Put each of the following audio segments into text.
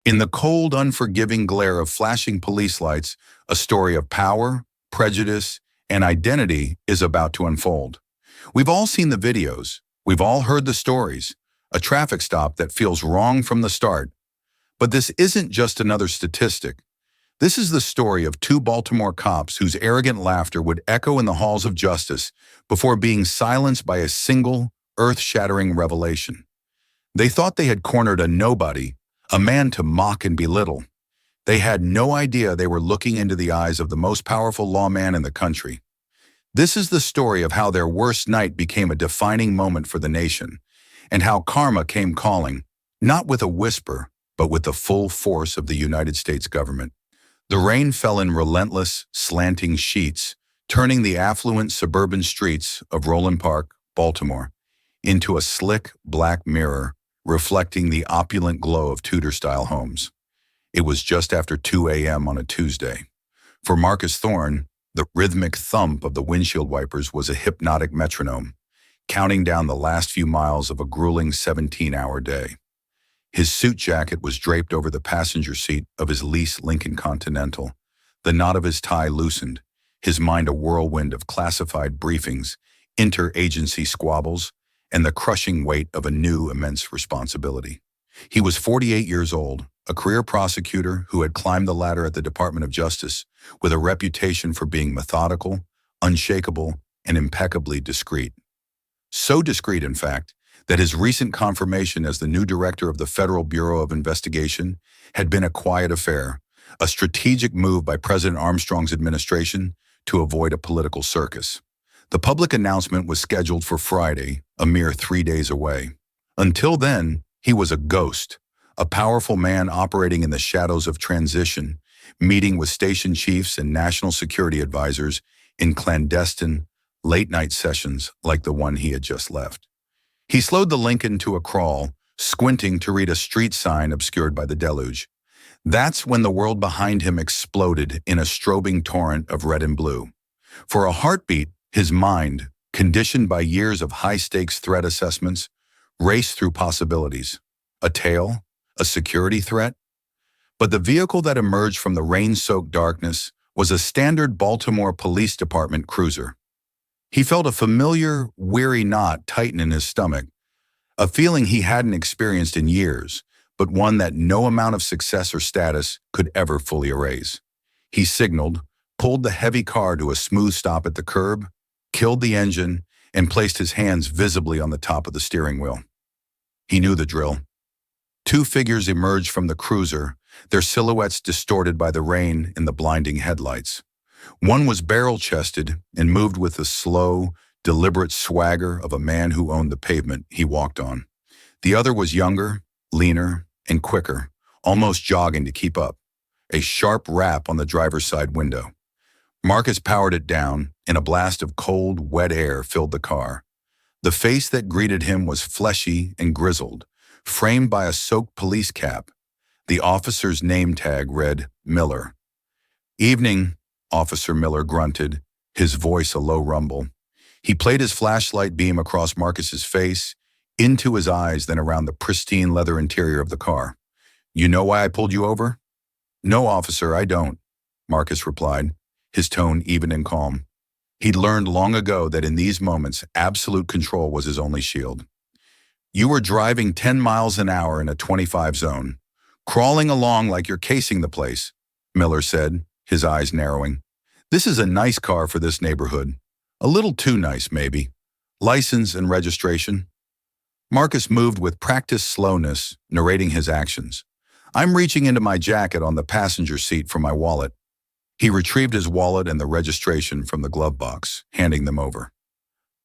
In the cold, unforgiving glare of flashing police lights, a story of power, prejudice, and identity is about to unfold. We've all seen the videos. We've all heard the stories. A traffic stop that feels wrong from the start. But this isn't just another statistic. This is the story of two Baltimore cops whose arrogant laughter would echo in the halls of justice before being silenced by a single, earth-shattering revelation. They thought they had cornered a nobody, a man to mock and belittle. They had no idea they were looking into the eyes of the most powerful lawman in the country. This is the story of how their worst night became a defining moment for the nation, and how karma came calling, not with a whisper, but with the full force of the United States government. The rain fell in relentless, slanting sheets, turning the affluent suburban streets of Roland Park, Baltimore, into a slick, black mirror reflecting the opulent glow of Tudor-style homes. It was just after 2 a.m. on a Tuesday. For Marcus Thorne, the rhythmic thump of the windshield wipers was a hypnotic metronome, counting down the last few miles of a grueling 17-hour day. His suit jacket was draped over the passenger seat of his leased Lincoln Continental. The knot of his tie loosened, his mind a whirlwind of classified briefings, interagency squabbles, and the crushing weight of a new immense responsibility. He was 48 years old, a career prosecutor who had climbed the ladder at the Department of Justice with a reputation for being methodical, unshakable, and impeccably discreet. So discreet, in fact, that his recent confirmation as the new director of the Federal Bureau of Investigation had been a quiet affair, a strategic move by President Armstrong's administration to avoid a political circus. The public announcement was scheduled for Friday, a mere 3 days away. Until then, he was a ghost, a powerful man operating in the shadows of transition, meeting with station chiefs and national security advisors in clandestine, late-night sessions like the one he had just left. He slowed the Lincoln to a crawl, squinting to read a street sign obscured by the deluge. That's when the world behind him exploded in a strobing torrent of red and blue. For a heartbeat, his mind, conditioned by years of high-stakes threat assessments, raced through possibilities. A tail? A security threat? But the vehicle that emerged from the rain-soaked darkness was a standard Baltimore Police Department cruiser. He felt a familiar, weary knot tighten in his stomach, a feeling he hadn't experienced in years, but one that no amount of success or status could ever fully erase. He signaled, pulled the heavy car to a smooth stop at the curb, killed the engine, and placed his hands visibly on the top of the steering wheel. He knew the drill. Two figures emerged from the cruiser, their silhouettes distorted by the rain and the blinding headlights. One was barrel-chested and moved with the slow, deliberate swagger of a man who owned the pavement he walked on. The other was younger, leaner, and quicker, almost jogging to keep up, a sharp rap on the driver's side window. Marcus powered it down, and a blast of cold, wet air filled the car. The face that greeted him was fleshy and grizzled, framed by a soaked police cap. The officer's name tag read Miller. "Evening," Officer Miller grunted, his voice a low rumble. He played his flashlight beam across Marcus's face, into his eyes, then around the pristine leather interior of the car. "You know why I pulled you over?" "No, officer, I don't," Marcus replied, his tone even and calm. He'd learned long ago that in these moments, absolute control was his only shield. "You were driving 10 miles an hour in a 25 zone, crawling along like you're casing the place," Miller said, his eyes narrowing. "This is a nice car for this neighborhood. A little too nice, maybe. License and registration?" Marcus moved with practiced slowness, narrating his actions. "I'm reaching into my jacket on the passenger seat for my wallet." He retrieved his wallet and the registration from the glove box, handing them over.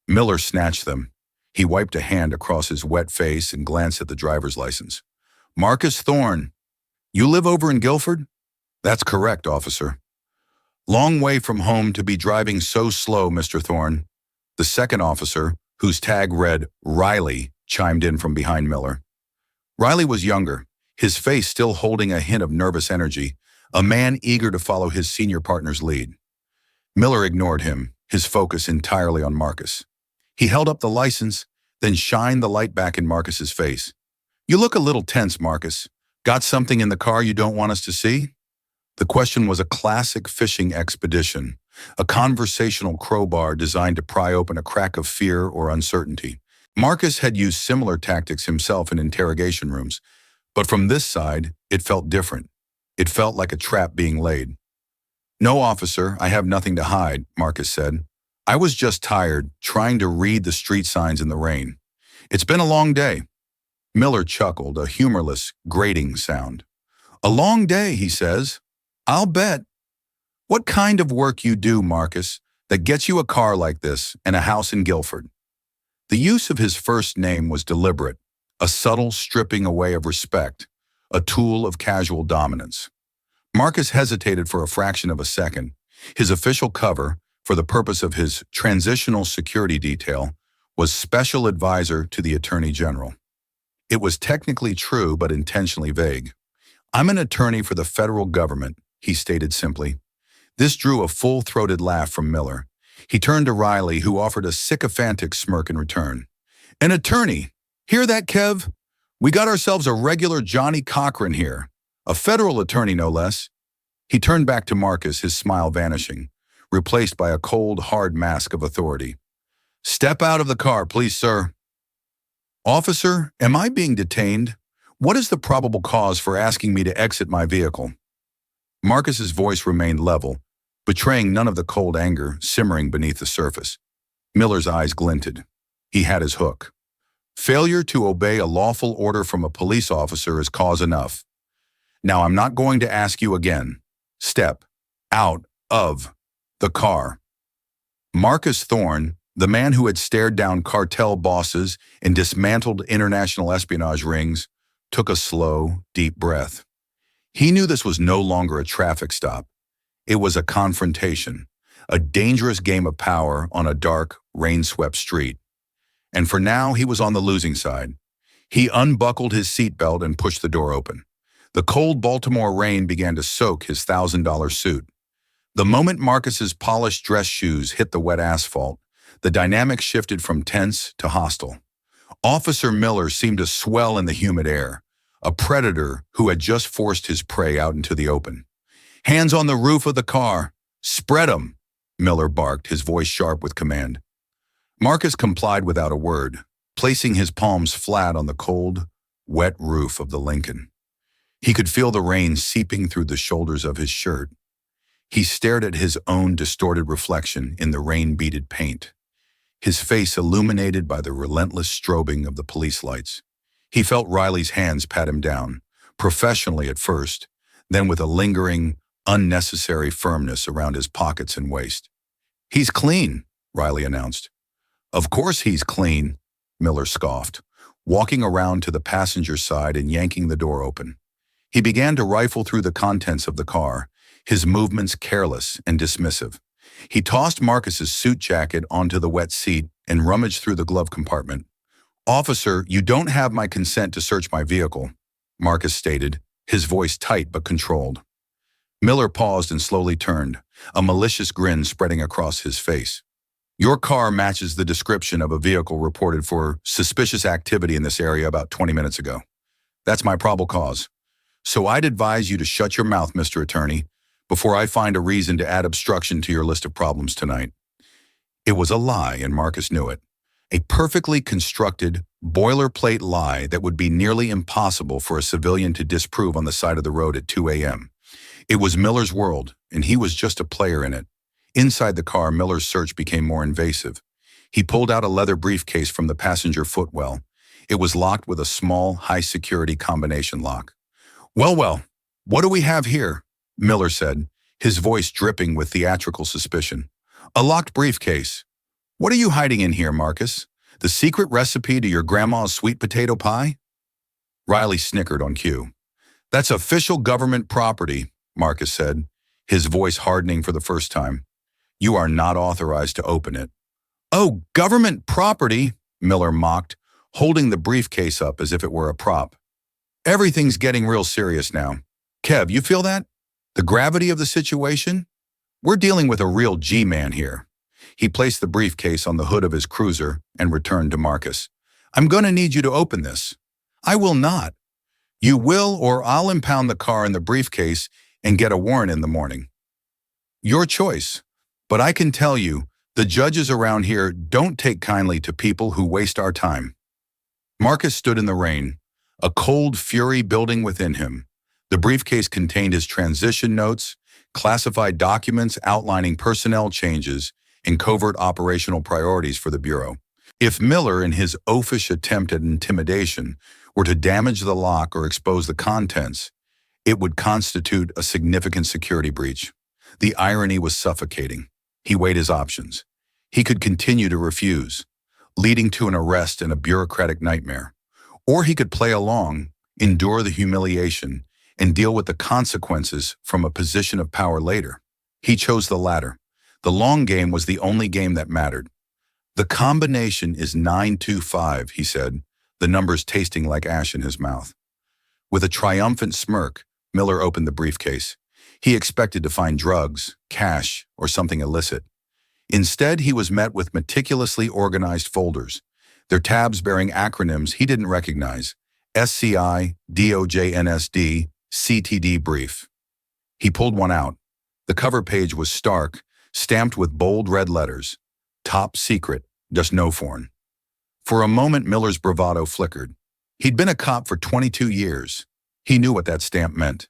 Miller snatched them. He wiped a hand across his wet face and glanced at the driver's license. "Marcus Thorne. You live over in Guilford?" "That's correct, officer." "Long way from home to be driving so slow, Mr. Thorne." The second officer, whose tag read Riley, chimed in from behind Miller. Riley was younger, his face still holding a hint of nervous energy, a man eager to follow his senior partner's lead. Miller ignored him, his focus entirely on Marcus. He held up the license, then shined the light back in Marcus's face. "You look a little tense, Marcus. Got something in the car you don't want us to see? The question was a classic fishing expedition, a conversational crowbar designed to pry open a crack of fear or uncertainty. Marcus had used similar tactics himself in interrogation rooms, but from this side, it felt different. It felt like a trap being laid. "No, officer, I have nothing to hide," Marcus said. "I was just tired, trying to read the street signs in the rain. It's been a long day." Miller chuckled, a humorless, grating sound. "A long day," he says. "I'll bet. What kind of work you do, Marcus, that gets you a car like this and a house in Guilford?" The use of his first name was deliberate, a subtle stripping away of respect, a tool of casual dominance. Marcus hesitated for a fraction of a second. His official cover, for the purpose of his transitional security detail, was Special Advisor to the Attorney General. It was technically true but intentionally vague. "I'm an attorney for the federal government," he stated simply. This drew a full-throated laugh from Miller. He turned to Riley, who offered a sycophantic smirk in return. "An attorney? Hear that, Kev? We got ourselves a regular Johnny Cochran here. A federal attorney, no less." He turned back to Marcus, his smile vanishing, replaced by a cold, hard mask of authority. "Step out of the car, please, sir." "Officer, am I being detained? What is the probable cause for asking me to exit my vehicle?" Marcus's voice remained level, betraying none of the cold anger simmering beneath the surface. Miller's eyes glinted. He had his hook. "Failure to obey a lawful order from a police officer is cause enough. Now I'm not going to ask you again. Step out of the car." Marcus Thorne, the man who had stared down cartel bosses and dismantled international espionage rings, took a slow, deep breath. He knew this was no longer a traffic stop. It was a confrontation, a dangerous game of power on a dark, rain-swept street. And for now, he was on the losing side. He unbuckled his seatbelt and pushed the door open. The cold Baltimore rain began to soak his $1,000 suit. The moment Marcus's polished dress shoes hit the wet asphalt, the dynamic shifted from tense to hostile. Officer Miller seemed to swell in the humid air, a predator who had just forced his prey out into the open. "Hands on the roof of the car. Spread 'em," Miller barked, his voice sharp with command. Marcus complied without a word, placing his palms flat on the cold, wet roof of the Lincoln. He could feel the rain seeping through the shoulders of his shirt. He stared at his own distorted reflection in the rain-beaded paint, his face illuminated by the relentless strobing of the police lights. He felt Riley's hands pat him down, professionally at first, then with a lingering, unnecessary firmness around his pockets and waist. "He's clean," Riley announced. "Of course he's clean," Miller scoffed, walking around to the passenger side and yanking the door open. He began to rifle through the contents of the car, his movements careless and dismissive. He tossed Marcus's suit jacket onto the wet seat and rummaged through the glove compartment. "Officer, you don't have my consent to search my vehicle," Marcus stated, his voice tight but controlled. Miller paused and slowly turned, a malicious grin spreading across his face. "Your car matches the description of a vehicle reported for suspicious activity in this area about 20 minutes ago. That's my probable cause. So I'd advise you to shut your mouth, Mr. Attorney, before I find a reason to add obstruction to your list of problems tonight." It was a lie, and Marcus knew it. A perfectly constructed, boilerplate lie that would be nearly impossible for a civilian to disprove on the side of the road at 2 a.m. It was Miller's world, and he was just a player in it. Inside the car, Miller's search became more invasive. He pulled out a leather briefcase from the passenger footwell. It was locked with a small, high-security combination lock. Well, what do we have here?" Miller said, his voice dripping with theatrical suspicion. "A locked briefcase. What are you hiding in here, Marcus? The secret recipe to your grandma's sweet potato pie?" Riley snickered on cue. "That's official government property," Marcus said, his voice hardening for the first time. "You are not authorized to open it." "Oh, government property," Miller mocked, holding the briefcase up as if it were a prop. "Everything's getting real serious now. Kev, you feel that? The gravity of the situation? We're dealing with a real G-man here." He placed the briefcase on the hood of his cruiser and returned to Marcus. "I'm going to need you to open this." "I will not." You will, or I'll impound the car and the briefcase and get a warrant in the morning. Your choice. But I can tell you, the judges around here don't take kindly to people who waste our time. Marcus stood in the rain, a cold fury building within him. The briefcase contained his transition notes, classified documents outlining personnel changes, and covert operational priorities for the Bureau. If Miller, in his oafish attempt at intimidation, were to damage the lock or expose the contents, it would constitute a significant security breach. The irony was suffocating. He weighed his options. He could continue to refuse, leading to an arrest and a bureaucratic nightmare. Or he could play along, endure the humiliation, and deal with the consequences from a position of power later. He chose the latter. The long game was the only game that mattered. The combination is 925, he said, the numbers tasting like ash in his mouth. With a triumphant smirk, Miller opened the briefcase. He expected to find drugs, cash, or something illicit. Instead, he was met with meticulously organized folders, their tabs bearing acronyms he didn't recognize: SCI, DOJ-NSD, CTD brief. He pulled one out. The cover page was stark, stamped with bold red letters. Top secret, just no foreign. For a moment, Miller's bravado flickered. He'd been a cop for 22 years. He knew what that stamp meant.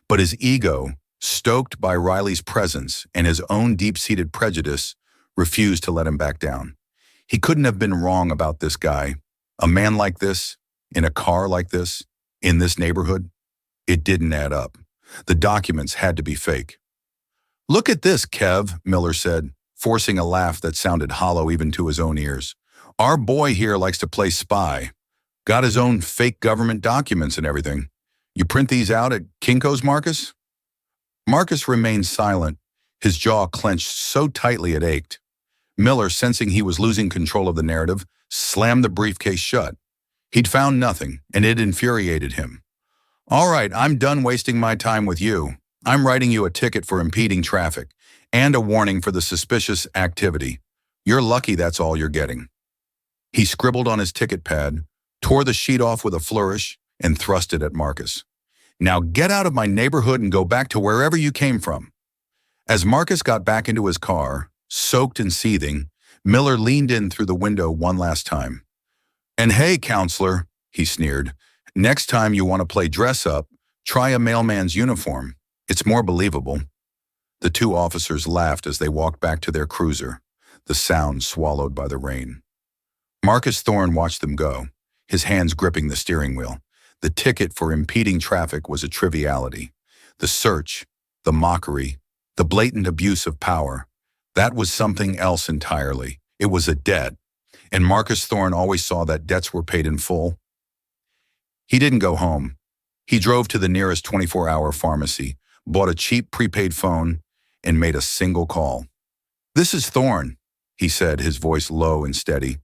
But his ego, stoked by Riley's presence and his own deep-seated prejudice, refused to let him back down. He couldn't have been wrong about this guy. A man like this, in a car like this, in this neighborhood. It didn't add up. The documents had to be fake. "Look at this, Kev," Miller said, forcing a laugh that sounded hollow even to his own ears. "Our boy here likes to play spy. Got his own fake government documents and everything. You print these out at Kinko's, Marcus?" Marcus remained silent, his jaw clenched so tightly it ached. Miller, sensing he was losing control of the narrative, slammed the briefcase shut. He'd found nothing, and it infuriated him. "All right, I'm done wasting my time with you. I'm writing you a ticket for impeding traffic, and a warning for the suspicious activity. You're lucky that's all you're getting." He scribbled on his ticket pad, tore the sheet off with a flourish, and thrust it at Marcus. "Now get out of my neighborhood and go back to wherever you came from." As Marcus got back into his car, soaked and seething, Miller leaned in through the window one last time. "And hey, counselor," he sneered, "next time you want to play dress-up, try a mailman's uniform. It's more believable." The two officers laughed as they walked back to their cruiser, the sound swallowed by the rain. Marcus Thorne watched them go, his hands gripping the steering wheel. The ticket for impeding traffic was a triviality. The search, the mockery, the blatant abuse of power, that was something else entirely. It was a debt, and Marcus Thorne always saw that debts were paid in full. He didn't go home. He drove to the nearest 24-hour pharmacy, bought a cheap prepaid phone, and made a single call. "This is Thorne," he said, his voice low and steady.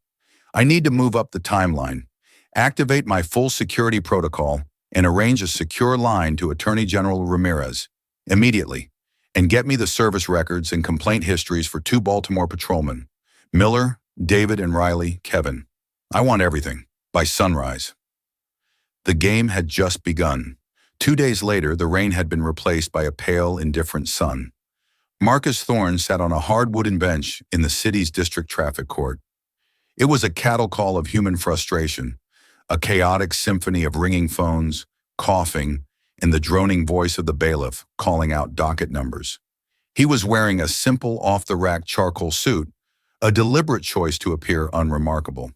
"I need to move up the timeline, activate my full security protocol, and arrange a secure line to Attorney General Ramirez immediately, and get me the service records and complaint histories for 2 Baltimore patrolmen, Miller, David, and Riley, Kevin. I want everything, by sunrise." The game had just begun. 2 days later, the rain had been replaced by a pale, indifferent sun. Marcus Thorne sat on a hard wooden bench in the city's district traffic court. It was a cattle call of human frustration, a chaotic symphony of ringing phones, coughing, and the droning voice of the bailiff calling out docket numbers. He was wearing a simple off-the-rack charcoal suit, a deliberate choice to appear unremarkable.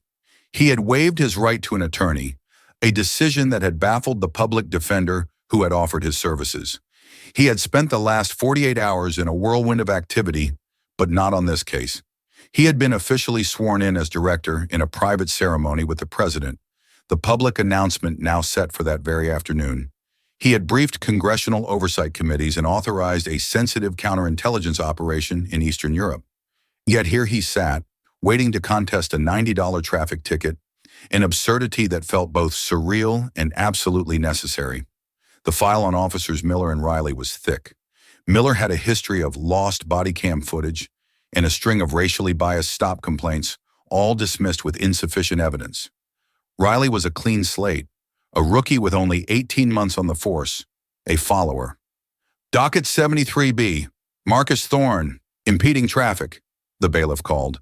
He had waived his right to an attorney, a decision that had baffled the public defender who had offered his services. He had spent the last 48 hours in a whirlwind of activity, but not on this case. He had been officially sworn in as director in a private ceremony with the president, the public announcement now set for that very afternoon. He had briefed congressional oversight committees and authorized a sensitive counterintelligence operation in Eastern Europe. Yet here he sat, waiting to contest a $90 traffic ticket, an absurdity that felt both surreal and absolutely necessary. The file on Officers Miller and Riley was thick. Miller had a history of lost body cam footage and a string of racially biased stop complaints, all dismissed with insufficient evidence. Riley was a clean slate, a rookie with only 18 months on the force, a follower. Docket 73B, Marcus Thorne, impeding traffic, the bailiff called.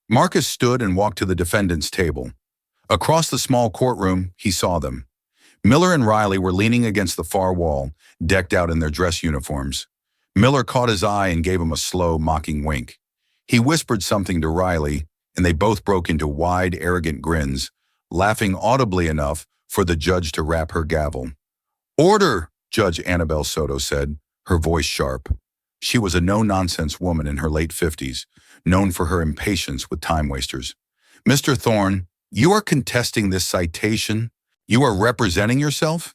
Marcus stood and walked to the defendant's table. Across the small courtroom, he saw them. Miller and Riley were leaning against the far wall, decked out in their dress uniforms. Miller caught his eye and gave him a slow, mocking wink. He whispered something to Riley, and they both broke into wide, arrogant grins, laughing audibly enough for the judge to rap her gavel. "Order," Judge Annabelle Soto said, her voice sharp. She was a no-nonsense woman in her late 50s, known for her impatience with time-wasters. "Mr. Thorne, you are contesting this citation? You are representing yourself?"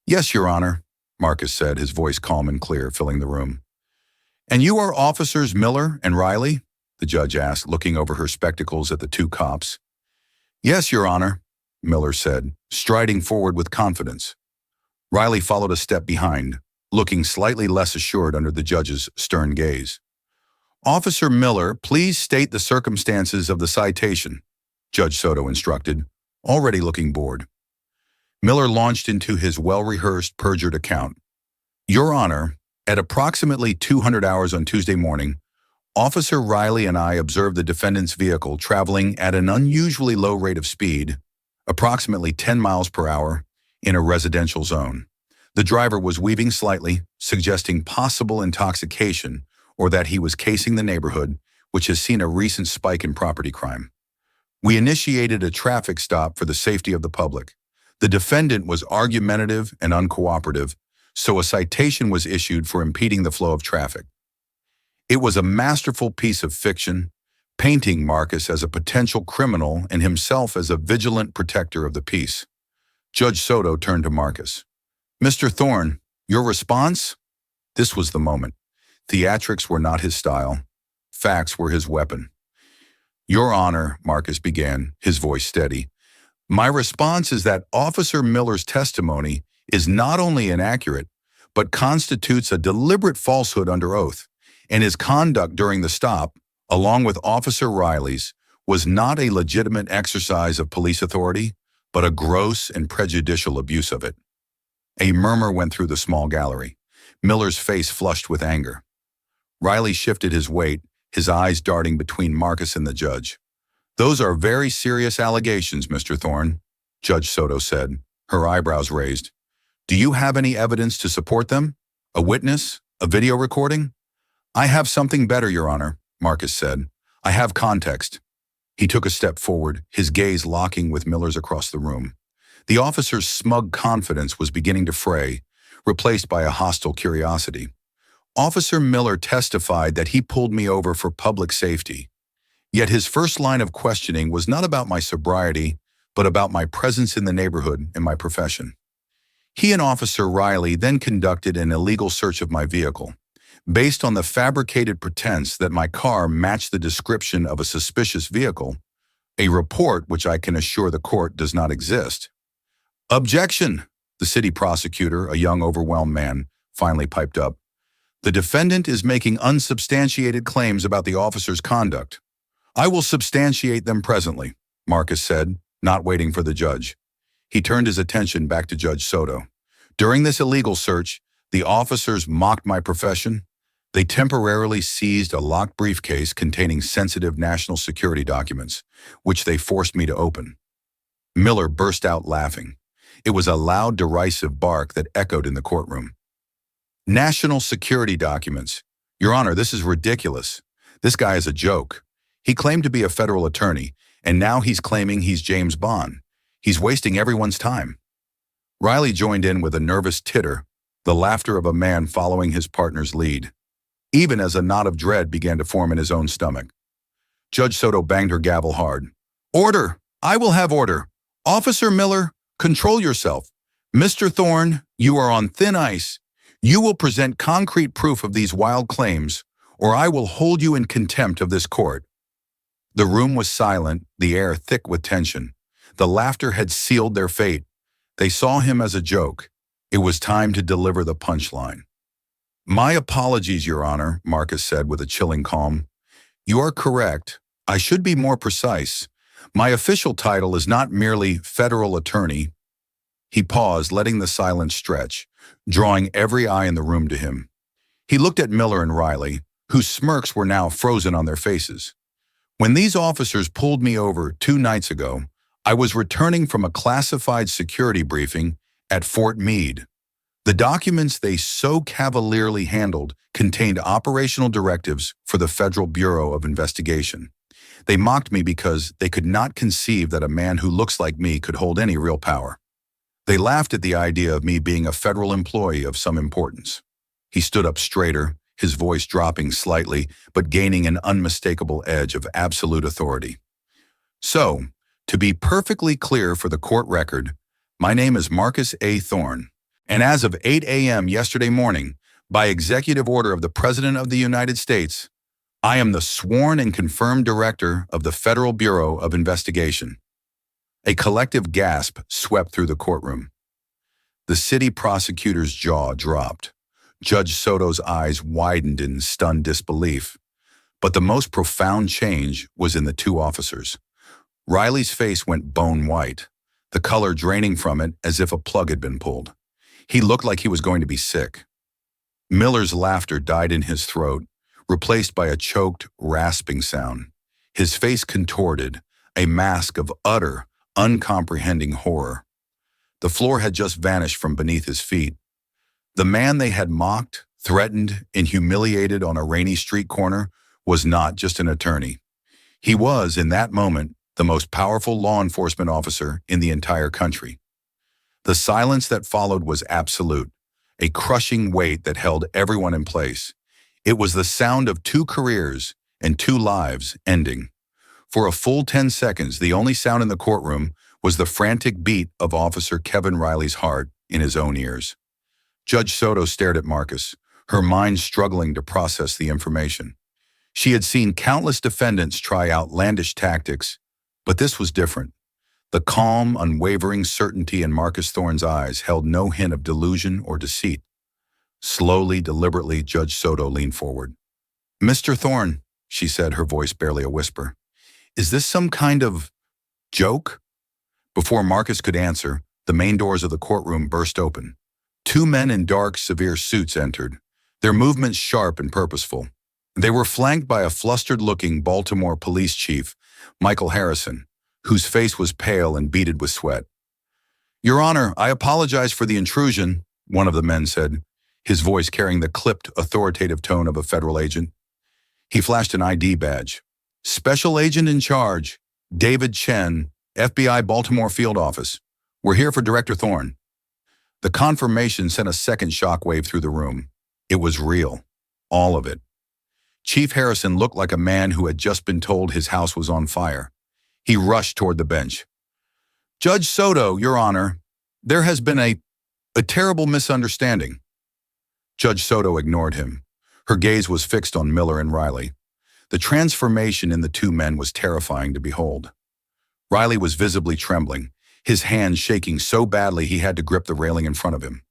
"Yes, Your Honor," Marcus said, his voice calm and clear, filling the room. "And you are Officers Miller and Riley?" the judge asked, looking over her spectacles at the two cops. "Yes, Your Honor," Miller said, striding forward with confidence. Riley followed a step behind, looking slightly less assured under the judge's stern gaze. "Officer Miller, please state the circumstances of the citation," Judge Soto instructed, already looking bored. Miller launched into his well-rehearsed, perjured account. "Your Honor, at approximately 200 hours on Tuesday morning, Officer Riley and I observed the defendant's vehicle traveling at an unusually low rate of speed, approximately 10 miles per hour, in a residential zone. The driver was weaving slightly, suggesting possible intoxication or that he was casing the neighborhood, which has seen a recent spike in property crime. We initiated a traffic stop for the safety of the public. The defendant was argumentative and uncooperative, so a citation was issued for impeding the flow of traffic. It was a masterful piece of fiction, painting Marcus as a potential criminal and himself as a vigilant protector of the peace." Judge Soto turned to Marcus. "Mr. Thorne, your response?" This was the moment. Theatrics were not his style. Facts were his weapon. "Your Honor," Marcus began, his voice steady, "my response is that Officer Miller's testimony is not only inaccurate, but constitutes a deliberate falsehood under oath, and his conduct during the stop, along with Officer Riley's, was not a legitimate exercise of police authority, but a gross and prejudicial abuse of it." A murmur went through the small gallery. Miller's face flushed with anger. Riley shifted his weight, his eyes darting between Marcus and the judge. "Those are very serious allegations, Mr. Thorne," Judge Soto said, her eyebrows raised. "Do you have any evidence to support them? A witness? A video recording?" "I have something better, Your Honor," Marcus said. "I have context." He took a step forward, his gaze locking with Miller's across the room. The officer's smug confidence was beginning to fray, replaced by a hostile curiosity. "Officer Miller testified that he pulled me over for public safety. Yet his first line of questioning was not about my sobriety, but about my presence in the neighborhood and my profession. He and Officer Riley then conducted an illegal search of my vehicle, based on the fabricated pretense that my car matched the description of a suspicious vehicle, a report which I can assure the court does not exist." "Objection!" the city prosecutor, a young, overwhelmed man, finally piped up. "The defendant is making unsubstantiated claims about the officer's conduct." "I will substantiate them presently," Marcus said, not waiting for the judge. He turned his attention back to Judge Soto. "During this illegal search, the officers mocked my profession. They temporarily seized a locked briefcase containing sensitive national security documents, which they forced me to open." Miller burst out laughing. It was a loud, derisive bark that echoed in the courtroom. "National security documents. Your Honor, this is ridiculous. This guy is a joke. He claimed to be a federal attorney, and now he's claiming he's James Bond. He's wasting everyone's time." Riley joined in with a nervous titter, the laughter of a man following his partner's lead, even as a knot of dread began to form in his own stomach. Judge Soto banged her gavel hard. "Order! I will have order! Officer Miller, control yourself. Mr. Thorne, you are on thin ice. You will present concrete proof of these wild claims, or I will hold you in contempt of this court." The room was silent, the air thick with tension. The laughter had sealed their fate. They saw him as a joke. It was time to deliver the punchline. "My apologies, Your Honor," Marcus said with a chilling calm. "You are correct. I should be more precise. My official title is not merely federal attorney. He paused, letting the silence stretch, drawing every eye in the room to him. He looked at Miller and Riley, whose smirks were now frozen on their faces. When these officers pulled me over 2 nights ago, I was returning from a classified security briefing at Fort Meade. The documents they so cavalierly handled contained operational directives for the Federal Bureau of Investigation. They mocked me because they could not conceive that a man who looks like me could hold any real power. They laughed at the idea of me being a federal employee of some importance. He stood up straighter, his voice dropping slightly, but gaining an unmistakable edge of absolute authority. So, to be perfectly clear for the court record, my name is Marcus A. Thorne, and as of 8 a.m. yesterday morning, by executive order of the President of the United States, I am the sworn and confirmed director of the Federal Bureau of Investigation. A collective gasp swept through the courtroom. The city prosecutor's jaw dropped. Judge Soto's eyes widened in stunned disbelief. But the most profound change was in the 2 officers. Riley's face went bone white, the color draining from it as if a plug had been pulled. He looked like he was going to be sick. Miller's laughter died in his throat, replaced by a choked, rasping sound. His face contorted, a mask of utter, uncomprehending horror. The floor had just vanished from beneath his feet. The man they had mocked, threatened, and humiliated on a rainy street corner was not just an attorney. He was, in that moment, the most powerful law enforcement officer in the entire country. The silence that followed was absolute, a crushing weight that held everyone in place. It was the sound of 2 careers and 2 lives ending. For a full 10 seconds, the only sound in the courtroom was the frantic beat of Officer Kevin Riley's heart in his own ears. Judge Soto stared at Marcus, her mind struggling to process the information. She had seen countless defendants try outlandish tactics, but this was different. The calm, unwavering certainty in Marcus Thorne's eyes held no hint of delusion or deceit. Slowly, deliberately, Judge Soto leaned forward. "Mr. Thorne," she said, her voice barely a whisper, "is this some kind of joke?" Before Marcus could answer, the main doors of the courtroom burst open. 2 men in dark, severe suits entered, their movements sharp and purposeful. They were flanked by a flustered-looking Baltimore police chief, Michael Harrison, whose face was pale and beaded with sweat. "Your Honor, I apologize for the intrusion," one of the men said, his voice carrying the clipped, authoritative tone of a federal agent. He flashed an ID badge. "Special Agent in Charge, David Chen, FBI Baltimore Field Office. We're here for Director Thorne." The confirmation sent a second shockwave through the room. It was real. All of it. Chief Harrison looked like a man who had just been told his house was on fire. He rushed toward the bench. "Judge Soto, Your Honor, there has been a terrible misunderstanding." Judge Soto ignored him. Her gaze was fixed on Miller and Riley. The transformation in the 2 men was terrifying to behold. Riley was visibly trembling, his hands shaking so badly he had to grip the railing in front of him.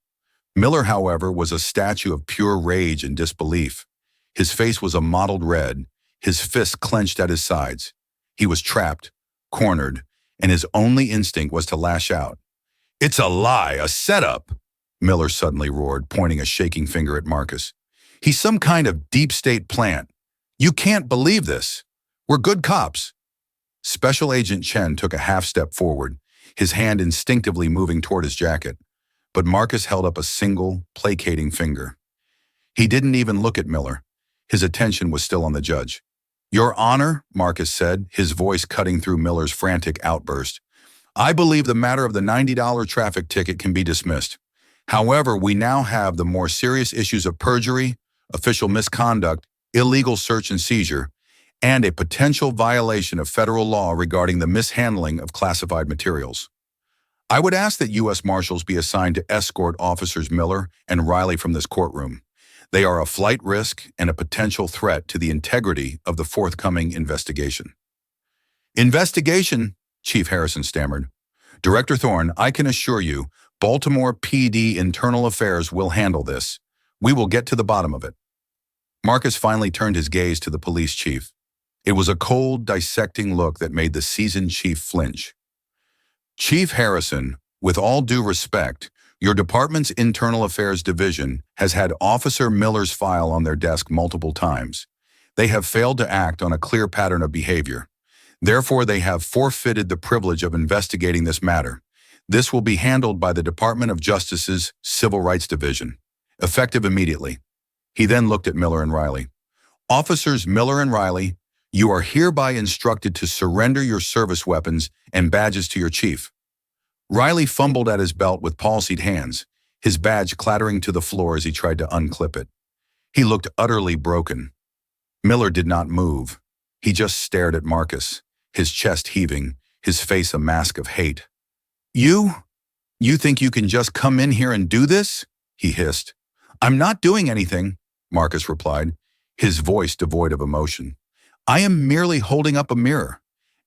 Miller, however, was a statue of pure rage and disbelief. His face was a mottled red, his fists clenched at his sides. He was trapped, cornered, and his only instinct was to lash out. "It's a lie, a setup!" Miller suddenly roared, pointing a shaking finger at Marcus. "He's some kind of deep state plant. You can't believe this. We're good cops." Special Agent Chen took a half-step forward, his hand instinctively moving toward his jacket, but Marcus held up a single, placating finger. He didn't even look at Miller. His attention was still on the judge. "Your Honor," Marcus said, his voice cutting through Miller's frantic outburst, "I believe the matter of the $90 traffic ticket can be dismissed. However, we now have the more serious issues of perjury, official misconduct, illegal search and seizure, and a potential violation of federal law regarding the mishandling of classified materials. I would ask that U.S. Marshals be assigned to escort Officers Miller and Riley from this courtroom. They are a flight risk and a potential threat to the integrity of the forthcoming investigation." "Investigation?" Chief Harrison stammered. "Director Thorne, I can assure you, Baltimore PD Internal Affairs will handle this. We will get to the bottom of it." Marcus finally turned his gaze to the police chief. It was a cold, dissecting look that made the seasoned chief flinch. "Chief Harrison, With all due respect, your department's Internal Affairs Division has had Officer Miller's file on their desk multiple times. They have failed to act on a clear pattern of behavior. Therefore, they have forfeited the privilege of investigating this matter. This will be handled by the Department of Justice's Civil Rights Division, effective immediately. He then looked at Miller and Riley. Officers Miller and Riley, you are hereby instructed to surrender your service weapons and badges to your chief. Riley fumbled at his belt with palsied hands, his badge clattering to the floor as he tried to unclip it. He looked utterly broken. Miller did not move. He just stared at Marcus, his chest heaving, his face a mask of hate. You think you can just come in here and do this? He hissed. I'm not doing anything, Marcus replied, his voice devoid of emotion. I am merely holding up a mirror.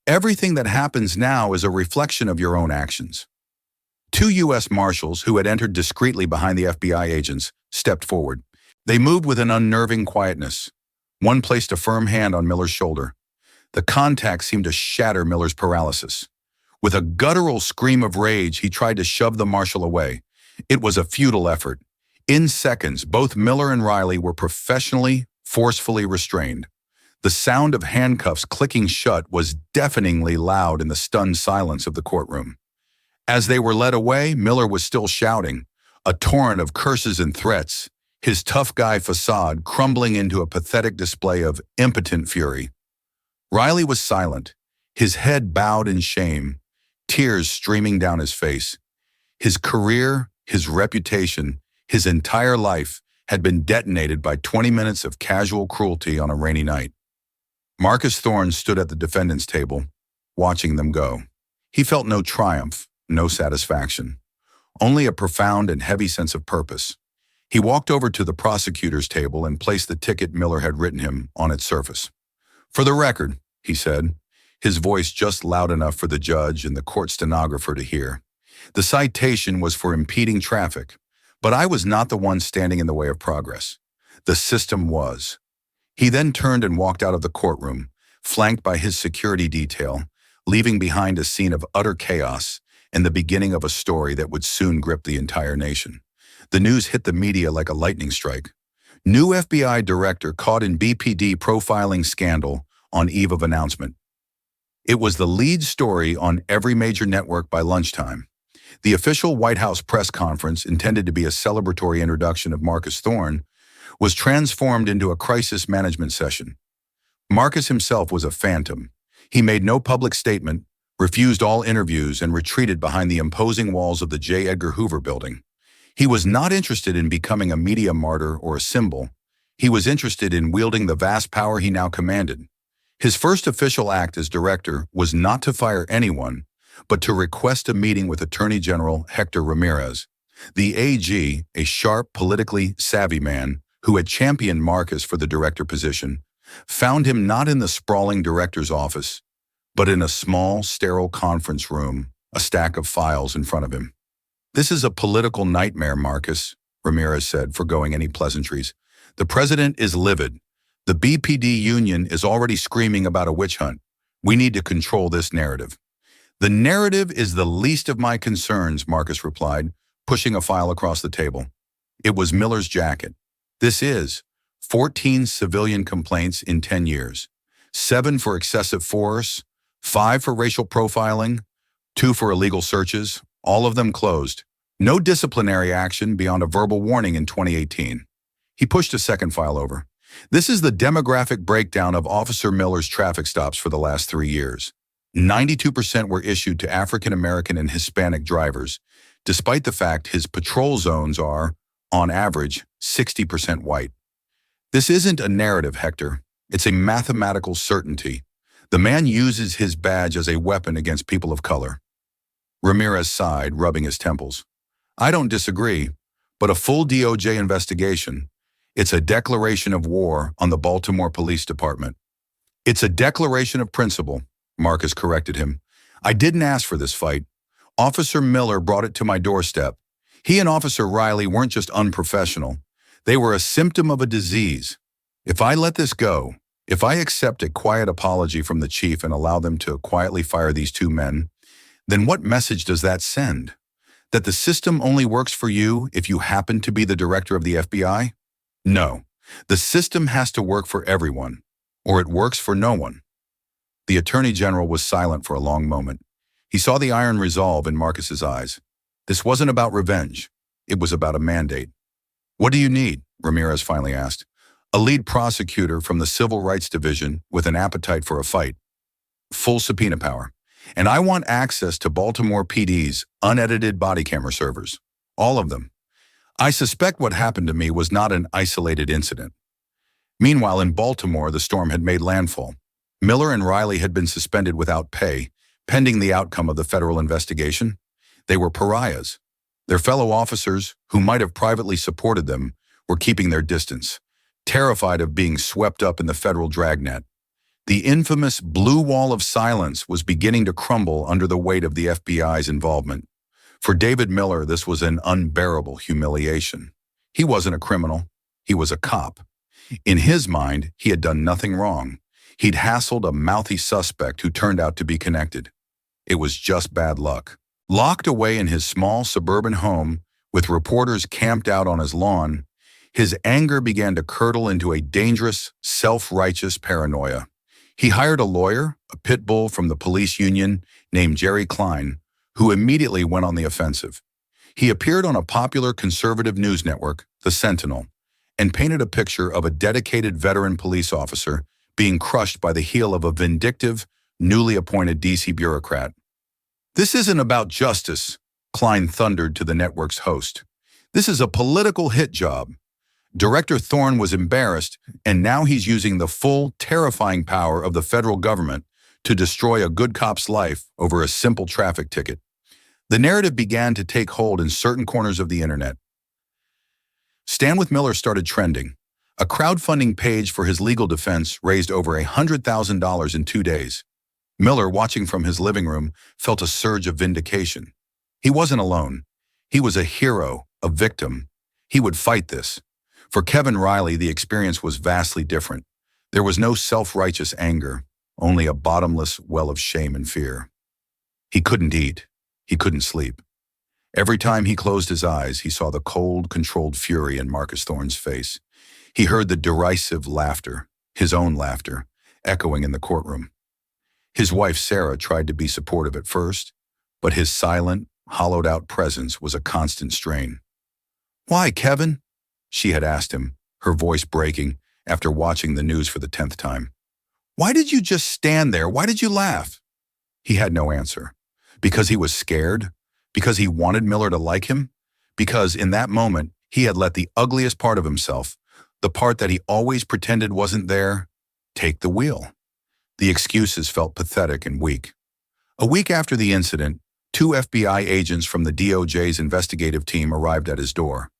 Everything that happens now is a reflection of your own actions. Two U.S. Marshals, who had entered discreetly behind the FBI agents, stepped forward. They moved with an unnerving quietness. One placed a firm hand on Miller's shoulder. The contact seemed to shatter Miller's paralysis. With a guttural scream of rage, he tried to shove the marshal away. It was a futile effort. In seconds, both Miller and Riley were professionally, forcefully restrained. The sound of handcuffs clicking shut was deafeningly loud in the stunned silence of the courtroom. As they were led away, Miller was still shouting, a torrent of curses and threats, his tough guy facade crumbling into a pathetic display of impotent fury. Riley was silent, his head bowed in shame, tears streaming down his face. His career, his reputation, his entire life had been detonated by 20 minutes of casual cruelty on a rainy night. Marcus Thorne stood at the defendant's table, watching them go. He felt no triumph, no satisfaction, only a profound and heavy sense of purpose. He walked over to the prosecutor's table and placed the ticket Miller had written him on its surface. For the record, he said, his voice just loud enough for the judge and the court stenographer to hear. The citation was for impeding traffic, but I was not the one standing in the way of progress. The system was. He then turned and walked out of the courtroom, flanked by his security detail, leaving behind a scene of utter chaos and the beginning of a story that would soon grip the entire nation. The news hit the media like a lightning strike. New FBI director caught in BPD profiling scandal on eve of announcement. It was the lead story on every major network by lunchtime. The official White House press conference, intended to be a celebratory introduction of Marcus Thorne, was transformed into a crisis management session. Marcus himself was a phantom. He made no public statement, refused all interviews, and retreated behind the imposing walls of the J. Edgar Hoover building. He was not interested in becoming a media martyr or a symbol. He was interested in wielding the vast power he now commanded. His first official act as director was not to fire anyone, but to request a meeting with Attorney General Hector Ramirez. The AG, a sharp, politically savvy man who had championed Marcus for the director position, found him not in the sprawling director's office, but in a small, sterile conference room, a stack of files in front of him. This is a political nightmare, Marcus, Ramirez said, forgoing any pleasantries. The president is livid. The BPD union is already screaming about a witch hunt. We need to control this narrative. The narrative is the least of my concerns, Marcus replied, pushing a file across the table. It was Miller's jacket. This is 14 civilian complaints in 10 years, 7 for excessive force, 5 for racial profiling, 2 for illegal searches, all of them closed. No disciplinary action beyond a verbal warning in 2018. He pushed a second file over. This is the demographic breakdown of Officer Miller's traffic stops for the last 3 years. 92% were issued to African American and Hispanic drivers, despite the fact his patrol zones are, on average, 60% white. This isn't a narrative, Hector. It's a mathematical certainty. The man uses his badge as a weapon against people of color. Ramirez sighed, rubbing his temples. I don't disagree, but a full DOJ investigation, it's a declaration of war on the Baltimore Police Department. It's a declaration of principle, Marcus corrected him. I didn't ask for this fight. Officer Miller brought it to my doorstep. He and Officer Riley weren't just unprofessional. They were a symptom of a disease. If I let this go, if I accept a quiet apology from the chief and allow them to quietly fire these two men, then what message does that send? That the system only works for you if you happen to be the director of the FBI? No. The system has to work for everyone, or it works for no one. The Attorney General was silent for a long moment. He saw the iron resolve in Marcus's eyes. This wasn't about revenge. It was about a mandate. "What do you need?" Ramirez finally asked. "A lead prosecutor from the Civil Rights Division with an appetite for a fight. Full subpoena power. And I want access to Baltimore PD's unedited body camera servers. All of them. I suspect what happened to me was not an isolated incident." Meanwhile, in Baltimore, the storm had made landfall. Miller and Riley had been suspended without pay, pending the outcome of the federal investigation. They were pariahs. Their fellow officers, who might have privately supported them, were keeping their distance, terrified of being swept up in the federal dragnet. The infamous blue wall of silence was beginning to crumble under the weight of the FBI's involvement. For David Miller, this was an unbearable humiliation. He wasn't a criminal. He was a cop. In his mind, he had done nothing wrong. He'd hassled a mouthy suspect who turned out to be connected. It was just bad luck. Locked away in his small suburban home, with reporters camped out on his lawn, his anger began to curdle into a dangerous, self-righteous paranoia. He hired a lawyer, a pit bull from the police union named Jerry Klein, who immediately went on the offensive. He appeared on a popular conservative news network, The Sentinel, and painted a picture of a dedicated veteran police officer being crushed by the heel of a vindictive, newly appointed D.C. bureaucrat. "This isn't about justice," Klein thundered to the network's host. "This is a political hit job. Director Thorne was embarrassed, and now he's using the full, terrifying power of the federal government to destroy a good cop's life over a simple traffic ticket." The narrative began to take hold in certain corners of the internet. Stand with Miller started trending. A crowdfunding page for his legal defense raised over $100,000 in 2 days. Miller, watching from his living room, felt a surge of vindication. He wasn't alone. He was a hero, a victim. He would fight this. For Kevin Riley, the experience was vastly different. There was no self-righteous anger, only a bottomless well of shame and fear. He couldn't eat. He couldn't sleep. Every time he closed his eyes, he saw the cold, controlled fury in Marcus Thorne's face. He heard the derisive laughter, his own laughter, echoing in the courtroom. His wife, Sarah, tried to be supportive at first, but his silent, hollowed-out presence was a constant strain. "Why, Kevin?" she had asked him, her voice breaking after watching the news for the 10th time. "Why did you just stand there? Why did you laugh?" He had no answer. Because he was scared? Because he wanted Miller to like him? Because in that moment, he had let the ugliest part of himself, the part that he always pretended wasn't there, take the wheel. The excuses felt pathetic and weak. A week after the incident, 2 FBI agents from the DOJ's investigative team arrived at his door.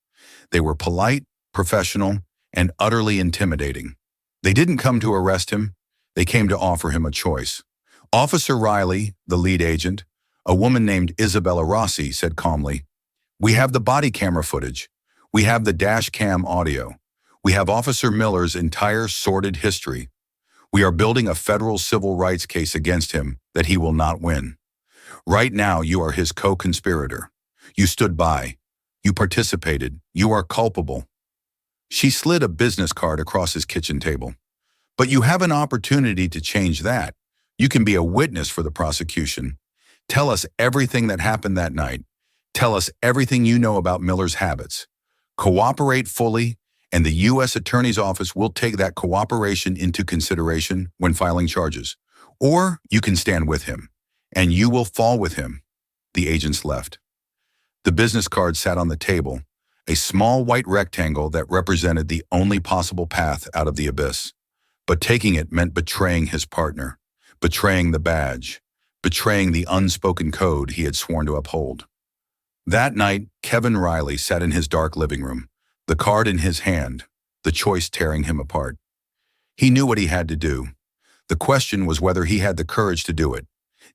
They were polite, professional, and utterly intimidating. They didn't come to arrest him. They came to offer him a choice. Officer Riley, the lead agent, a woman named Isabella Rossi, said calmly, "We have the body camera footage. We have the dash cam audio. We have Officer Miller's entire sordid history. We are building a federal civil rights case against him that he will not win. Right now, you are his co-conspirator. You stood by. You participated. You are culpable." She slid a business card across his kitchen table. "But you have an opportunity to change that. You can be a witness for the prosecution. Tell us everything that happened that night. Tell us everything you know about Miller's habits. Cooperate fully, and the U.S. Attorney's Office will take that cooperation into consideration when filing charges. Or you can stand with him, and you will fall with him." The agents left. The business card sat on the table, a small white rectangle that represented the only possible path out of the abyss. But taking it meant betraying his partner, betraying the badge, betraying the unspoken code he had sworn to uphold. That night, Kevin Riley sat in his dark living room, the card in his hand, the choice tearing him apart. He knew what he had to do. The question was whether he had the courage to do it.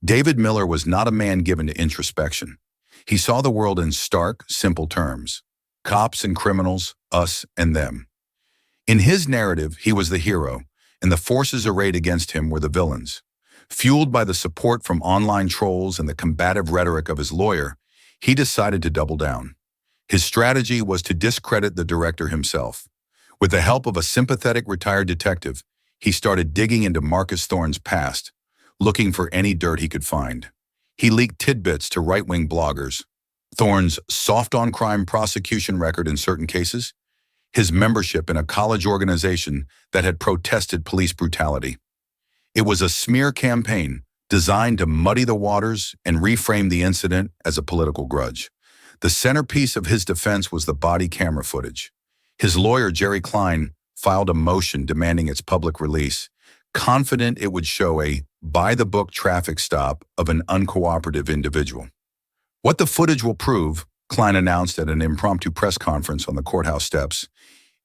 David Miller was not a man given to introspection. He saw the world in stark, simple terms. Cops and criminals, us and them. In his narrative, he was the hero, and the forces arrayed against him were the villains. Fueled by the support from online trolls and the combative rhetoric of his lawyer, He decided to double down. His strategy was to discredit the director himself. With the help of a sympathetic retired detective, he started digging into Marcus Thorne's past, looking for any dirt he could find. He leaked tidbits to right-wing bloggers, Thorne's soft-on-crime prosecution record in certain cases, his membership in a college organization that had protested police brutality. It was a smear campaign designed to muddy the waters and reframe the incident as a political grudge. The centerpiece of his defense was the body camera footage. His lawyer, Jerry Klein, filed a motion demanding its public release, confident it would show a by-the-book traffic stop of an uncooperative individual. What the footage will prove, Klein announced at an impromptu press conference on the courthouse steps,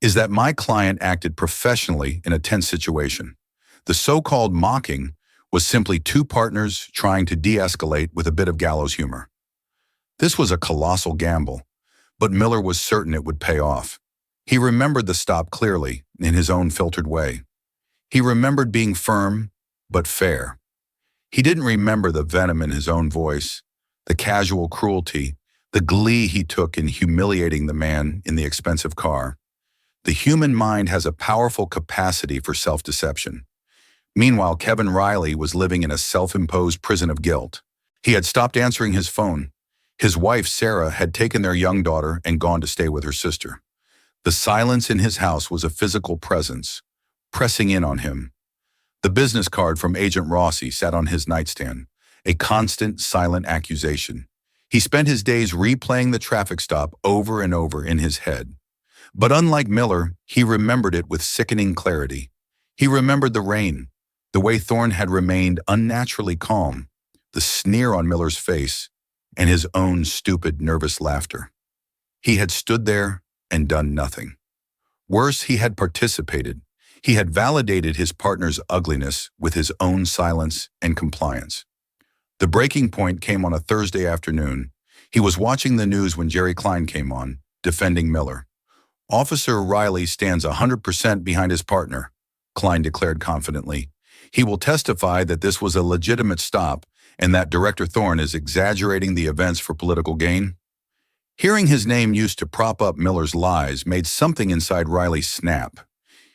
is that my client acted professionally in a tense situation. The so-called mocking was simply two partners trying to de-escalate with a bit of gallows humor. This was a colossal gamble, but Miller was certain it would pay off. He remembered the stop clearly, in his own filtered way. He remembered being firm, but fair. He didn't remember the venom in his own voice, the casual cruelty, the glee he took in humiliating the man in the expensive car. The human mind has a powerful capacity for self-deception. Meanwhile, Kevin Riley was living in a self-imposed prison of guilt. He had stopped answering his phone. His wife, Sarah, had taken their young daughter and gone to stay with her sister. The silence in his house was a physical presence, pressing in on him. The business card from Agent Rossi sat on his nightstand, a constant, silent accusation. He spent his days replaying the traffic stop over and over in his head. But unlike Miller, he remembered it with sickening clarity. He remembered the rain, the way Thorne had remained unnaturally calm, the sneer on Miller's face, and his own stupid, nervous laughter. He had stood there and done nothing. Worse, he had participated. He had validated his partner's ugliness with his own silence and compliance. The breaking point came on a Thursday afternoon. He was watching the news when Jerry Klein came on, defending Miller. Officer Riley stands 100% behind his partner, Klein declared confidently. He will testify that this was a legitimate stop and that Director Thorne is exaggerating the events for political gain. Hearing his name used to prop up Miller's lies made something inside Riley snap.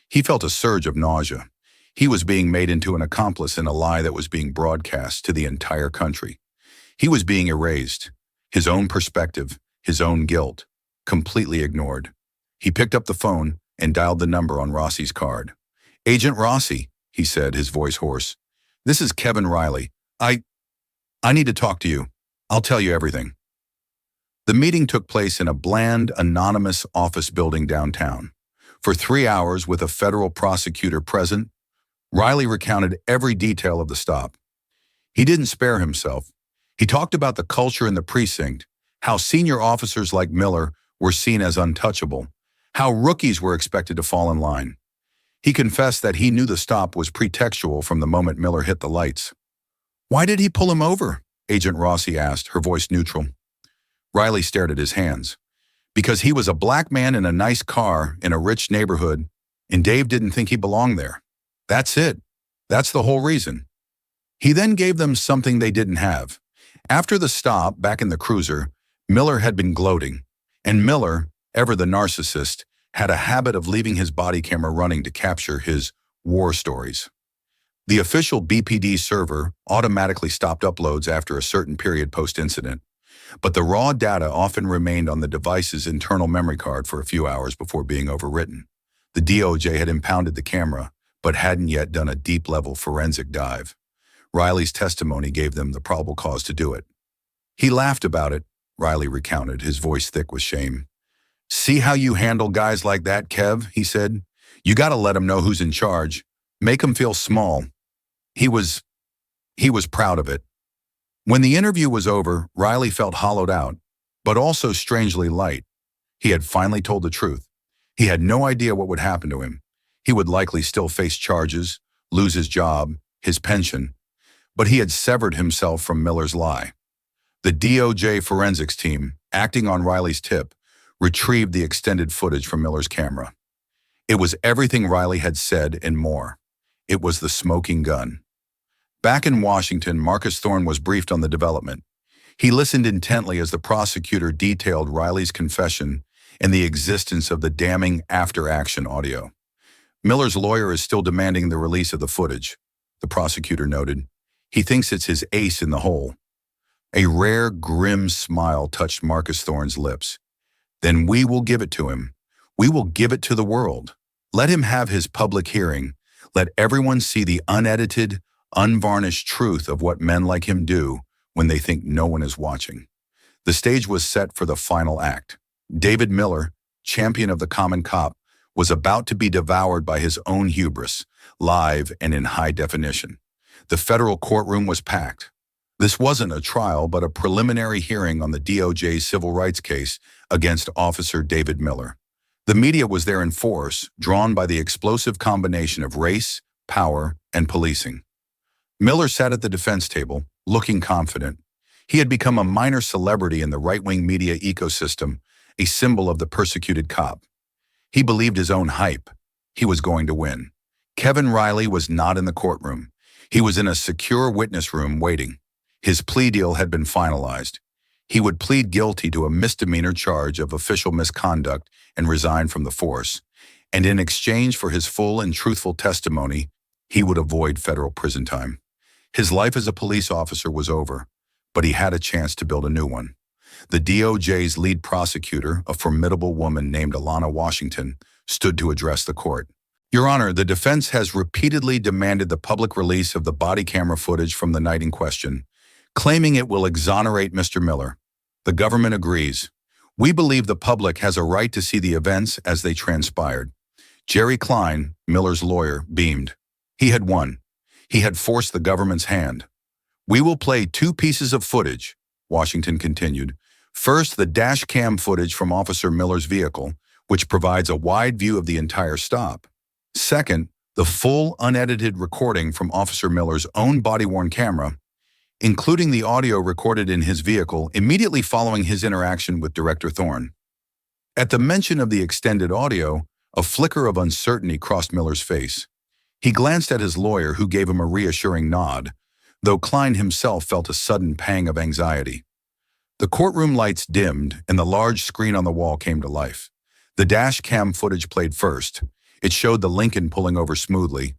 He felt a surge of nausea. He was being made into an accomplice in a lie that was being broadcast to the entire country. He was being erased, his own perspective, his own guilt, completely ignored. He picked up the phone and dialed the number on Rossi's card. "Agent Rossi," he said, his voice hoarse. "This is Kevin Riley. I need to talk to you. I'll tell you everything." The meeting took place in a bland, anonymous office building downtown. For 3 hours, with a federal prosecutor present, Riley recounted every detail of the stop. He didn't spare himself. He talked about the culture in the precinct, how senior officers like Miller were seen as untouchable, how rookies were expected to fall in line. He confessed that he knew the stop was pretextual from the moment Miller hit the lights. "Why did he pull him over?" Agent Rossi asked, her voice neutral. Riley stared at his hands. "Because he was a black man in a nice car in a rich neighborhood, and Dave didn't think he belonged there. That's it. That's the whole reason." He then gave them something they didn't have. After the stop, back in the cruiser, Miller had been gloating. And Miller, ever the narcissist, had a habit of leaving his body camera running to capture his war stories. The official BPD server automatically stopped uploads after a certain period post-incident, but the raw data often remained on the device's internal memory card for a few hours before being overwritten. The DOJ had impounded the camera, but hadn't yet done a deep-level forensic dive. Riley's testimony gave them the probable cause to do it. "He laughed about it," Riley recounted, his voice thick with shame. "See how you handle guys like that, Kev," he said. "You gotta let him know who's in charge. Make him feel small." He was proud of it. When the interview was over, Riley felt hollowed out, but also strangely light. He had finally told the truth. He had no idea what would happen to him. He would likely still face charges, lose his job, his pension, but he had severed himself from Miller's lie. The DOJ forensics team, acting on Riley's tip, retrieved the extended footage from Miller's camera. It was everything Riley had said and more. It was the smoking gun. Back in Washington, Marcus Thorne was briefed on the development. He listened intently as the prosecutor detailed Riley's confession and the existence of the damning after-action audio. Miller's lawyer is still demanding the release of the footage, the prosecutor noted. He thinks it's his ace in the hole. A rare, grim smile touched Marcus Thorne's lips. Then we will give it to him. We will give it to the world. Let him have his public hearing. Let everyone see the unedited, unvarnished truth of what men like him do when they think no one is watching. The stage was set for the final act. David Miller, champion of the common cop, was about to be devoured by his own hubris, live and in high definition. The federal courtroom was packed. This wasn't a trial, but a preliminary hearing on the DOJ's civil rights case against Officer David Miller. The media was there in force, drawn by the explosive combination of race, power, and policing. Miller sat at the defense table, looking confident. He had become a minor celebrity in the right-wing media ecosystem, a symbol of the persecuted cop. He believed his own hype. He was going to win. Kevin Riley was not in the courtroom. He was in a secure witness room waiting. His plea deal had been finalized. He would plead guilty to a misdemeanor charge of official misconduct and resign from the force. And in exchange for his full and truthful testimony, he would avoid federal prison time. His life as a police officer was over, but he had a chance to build a new one. The DOJ's lead prosecutor, a formidable woman named Alana Washington, stood to address the court. Your Honor, the defense has repeatedly demanded the public release of the body camera footage from the night in question, claiming it will exonerate Mr. Miller. The government agrees. We believe the public has a right to see the events as they transpired. Jerry Klein, Miller's lawyer, beamed. He had won. He had forced the government's hand. We will play two pieces of footage, Washington continued. First, the dash cam footage from Officer Miller's vehicle, which provides a wide view of the entire stop. Second, the full, unedited recording from Officer Miller's own body-worn camera, including the audio recorded in his vehicle immediately following his interaction with Director Thorne. At the mention of the extended audio, a flicker of uncertainty crossed Miller's face. He glanced at his lawyer, who gave him a reassuring nod, though Klein himself felt a sudden pang of anxiety. The courtroom lights dimmed, and the large screen on the wall came to life. The dash cam footage played first. It showed the Lincoln pulling over smoothly,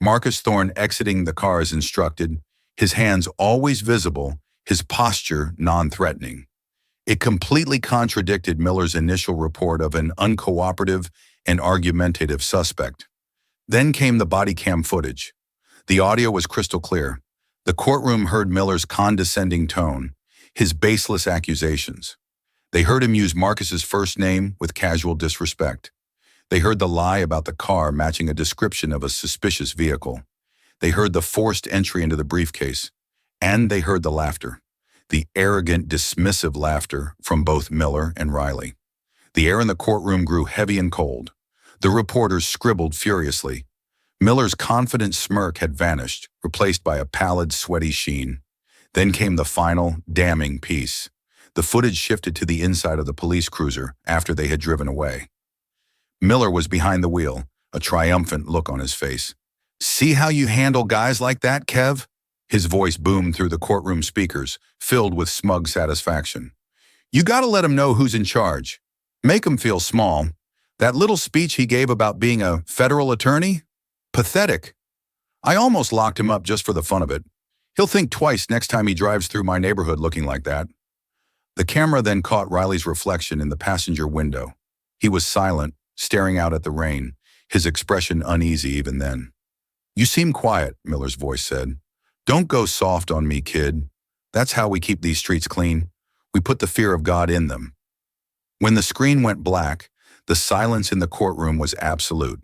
Marcus Thorne exiting the car as instructed, his hands always visible, his posture non-threatening. It completely contradicted Miller's initial report of an uncooperative and argumentative suspect. Then came the body cam footage. The audio was crystal clear. The courtroom heard Miller's condescending tone, his baseless accusations. They heard him use Marcus's first name with casual disrespect. They heard the lie about the car matching a description of a suspicious vehicle. They heard the forced entry into the briefcase. And they heard the laughter, the arrogant, dismissive laughter from both Miller and Riley. The air in the courtroom grew heavy and cold. The reporters scribbled furiously. Miller's confident smirk had vanished, replaced by a pallid, sweaty sheen. Then came the final, damning piece. The footage shifted to the inside of the police cruiser after they had driven away. Miller was behind the wheel, a triumphant look on his face. "See how you handle guys like that, Kev?" His voice boomed through the courtroom speakers, filled with smug satisfaction. "You gotta let him know who's in charge. Make him feel small. That little speech he gave about being a federal attorney? Pathetic. I almost locked him up just for the fun of it. He'll think twice next time he drives through my neighborhood looking like that." The camera then caught Riley's reflection in the passenger window. He was silent, staring out at the rain, his expression uneasy even then. "You seem quiet," Miller's voice said. "Don't go soft on me, kid. That's how we keep these streets clean. We put the fear of God in them." When the screen went black, the silence in the courtroom was absolute.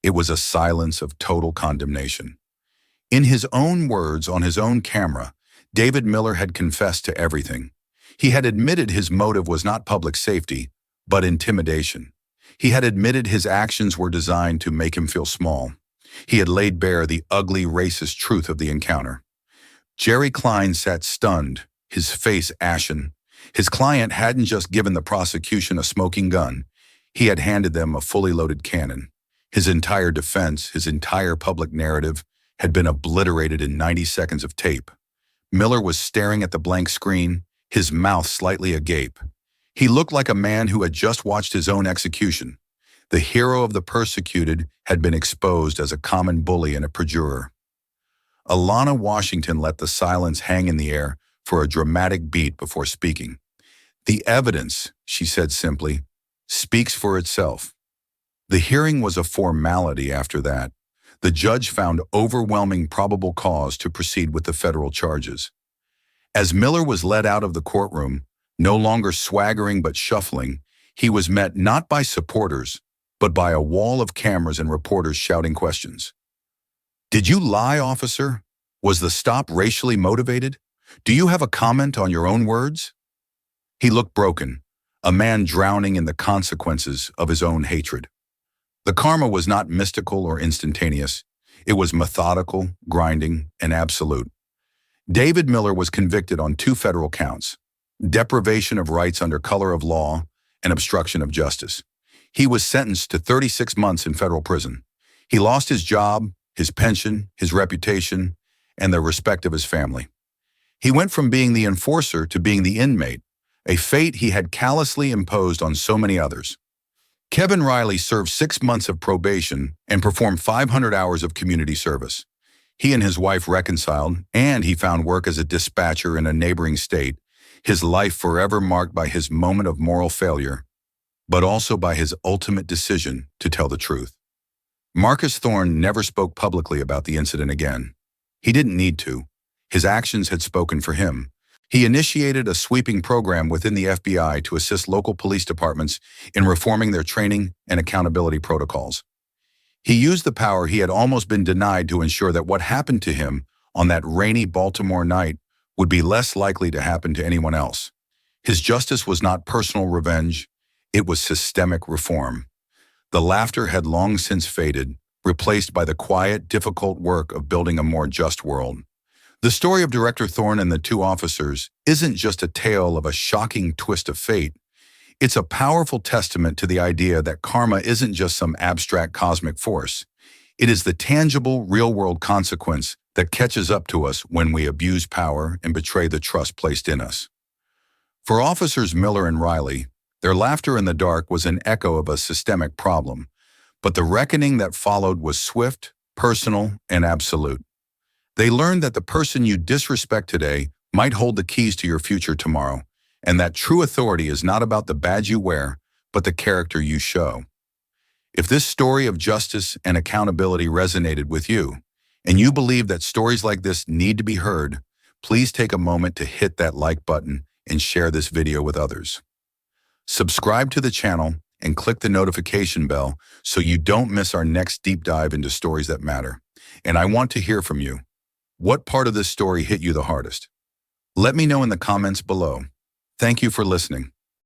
It was a silence of total condemnation. In his own words on his own camera, David Miller had confessed to everything. He had admitted his motive was not public safety, but intimidation. He had admitted his actions were designed to make him feel small. He had laid bare the ugly, racist truth of the encounter. Jerry Klein sat stunned, his face ashen. His client hadn't just given the prosecution a smoking gun. He had handed them a fully loaded cannon. His entire defense, his entire public narrative, had been obliterated in 90 seconds of tape. Miller was staring at the blank screen, his mouth slightly agape. He looked like a man who had just watched his own execution. The hero of the persecuted had been exposed as a common bully and a perjurer. Alana Washington let the silence hang in the air for a dramatic beat before speaking. "The evidence," she said simply, "speaks for itself." The hearing was a formality after that. The judge found overwhelming probable cause to proceed with the federal charges. As Miller was led out of the courtroom, no longer swaggering but shuffling, he was met not by supporters, but by a wall of cameras and reporters shouting questions. "Did you lie, officer? Was the stop racially motivated? Do you have a comment on your own words?" He looked broken, a man drowning in the consequences of his own hatred. The karma was not mystical or instantaneous. It was methodical, grinding, and absolute. David Miller was convicted on 2 federal counts: deprivation of rights under color of law and obstruction of justice. He was sentenced to 36 months in federal prison. He lost his job, his pension, his reputation, and the respect of his family. He went from being the enforcer to being the inmate, a fate he had callously imposed on so many others. Kevin Riley served 6 months of probation and performed 500 hours of community service. He and his wife reconciled, and he found work as a dispatcher in a neighboring state, his life forever marked by his moment of moral failure, but also by his ultimate decision to tell the truth. Marcus Thorne never spoke publicly about the incident again. He didn't need to. His actions had spoken for him. He initiated a sweeping program within the FBI to assist local police departments in reforming their training and accountability protocols. He used the power he had almost been denied to ensure that what happened to him on that rainy Baltimore night would be less likely to happen to anyone else. His justice was not personal revenge, it was systemic reform. The laughter had long since faded, replaced by the quiet, difficult work of building a more just world. The story of Director Thorne and the 2 officers isn't just a tale of a shocking twist of fate. It's a powerful testament to the idea that karma isn't just some abstract cosmic force. It is the tangible, real-world consequence that catches up to us when we abuse power and betray the trust placed in us. For Officers Miller and Riley, their laughter in the dark was an echo of a systemic problem, but the reckoning that followed was swift, personal, and absolute. They learned that the person you disrespect today might hold the keys to your future tomorrow, and that true authority is not about the badge you wear, but the character you show. If this story of justice and accountability resonated with you, and you believe that stories like this need to be heard, please take a moment to hit that like button and share this video with others. Subscribe to the channel and click the notification bell so you don't miss our next deep dive into stories that matter. And I want to hear from you. What part of this story hit you the hardest? Let me know in the comments below. Thank you for listening.